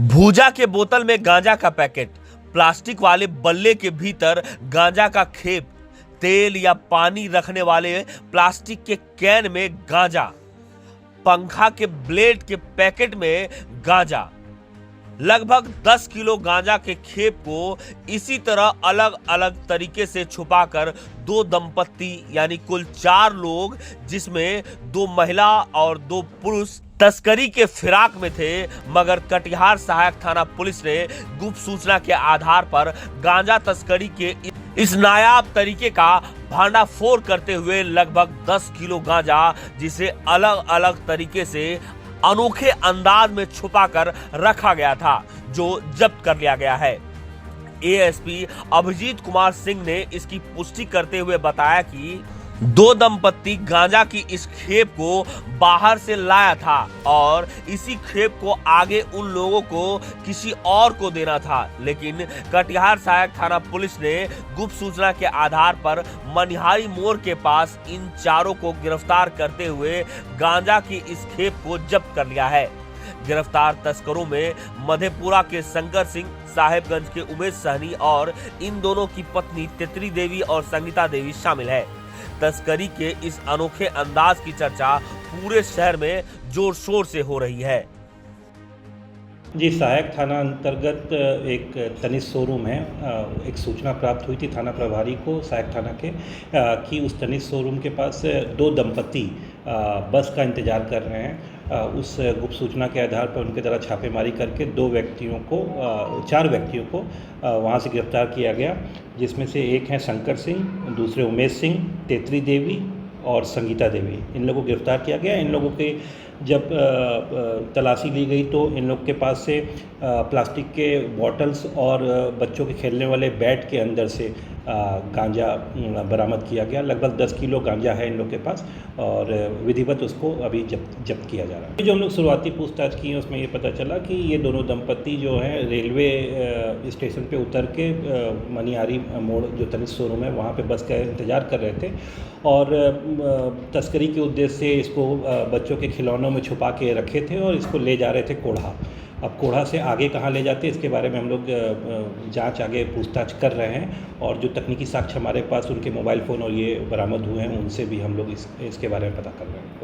भूजा के बोतल में गांजा का पैकेट, प्लास्टिक वाले बल्ले के भीतर गांजा का खेप, तेल या पानी रखने वाले प्लास्टिक के कैन में गांजा, पंखा के ब्लेड के पैकेट में गांजा। लगभग 10 किलो गांजा के खेप को इसी तरह अलग अलग तरीके से छुपाकर दो दंपत्ति यानी कुल 4 लोग, जिसमें 2 महिला और 2 पुरुष तस्करी के फिराक में थे, मगर कटिहार सहायक थाना पुलिस ने गुप्त सूचना के आधार पर गांजा तस्करी के इस नायाब तरीके का भांडाफोड़ करते हुए लगभग 10 किलो गांजा, जिसे अलग अलग तरीके से अनोखे अंदाज में छुपाकर रखा गया था, जो जब्त कर लिया गया है। एएसपी अभिजीत कुमार सिंह ने इसकी पुष्टि करते हुए बताया कि 2 दंपत्ति गांजा की इस खेप को बाहर से लाया था और इसी खेप को आगे उन लोगों को किसी और को देना था, लेकिन कटिहार सहायक थाना पुलिस ने गुप्त सूचना के आधार पर मनिहारी मोड़ के पास इन 4 को गिरफ्तार करते हुए गांजा की इस खेप को जब्त कर लिया है। गिरफ्तार तस्करों में मधेपुरा के शंकर सिंह, साहेबगंज के उमेश सहनी और इन दोनों की पत्नी तितरी देवी और संगीता देवी शामिल है। तस्करी के इस अनोखे अंदाज की चर्चा पूरे शहर में जोर शोर से हो रही है। जी, सहायक थाना अंतर्गत एक तनिष्क शोरूम है। एक सूचना प्राप्त हुई थी थाना प्रभारी को सहायक थाना के कि उस तनिष्क शोरूम के पास 2 दंपत्ति बस का इंतज़ार कर रहे हैं। उस गुप्त सूचना के आधार पर उनके द्वारा छापेमारी करके 4 व्यक्तियों को वहाँ से गिरफ्तार किया गया, जिसमें से एक हैं शंकर सिंह, दूसरे उमेश सिंह, तेतरी देवी और संगीता देवी। इन लोगों को गिरफ्तार किया गया। इन लोगों के जब तलाशी ली गई तो इन लोग के पास से प्लास्टिक के बॉटल्स और बच्चों के खेलने वाले बैट के अंदर से गांजा बरामद किया गया। लगभग 10 किलो गांजा है इन लोग के पास और विधिवत उसको अभी जब्त किया जा रहा है। जो हम लोग शुरुआती पूछताछ की उसमें ये पता चला कि ये दोनों दंपत्ति जो हैं रेलवे स्टेशन पे उतर के मनिहारी मोड़ जो तनिष्क शोरूम है वहाँ पे बस का इंतज़ार कर रहे थे और तस्करी के उद्देश्य से इसको बच्चों के खिलौनों में छुपा के रखे थे और इसको ले जा रहे थे कोढ़ा। अब कोढ़ा से आगे कहाँ ले जाते इसके बारे में हम लोग जांच आगे पूछताछ कर रहे हैं और जो तकनीकी साक्ष्य हमारे पास उनके मोबाइल फ़ोन और ये बरामद हुए हैं उनसे भी हम लोग इसके बारे में पता कर रहे हैं।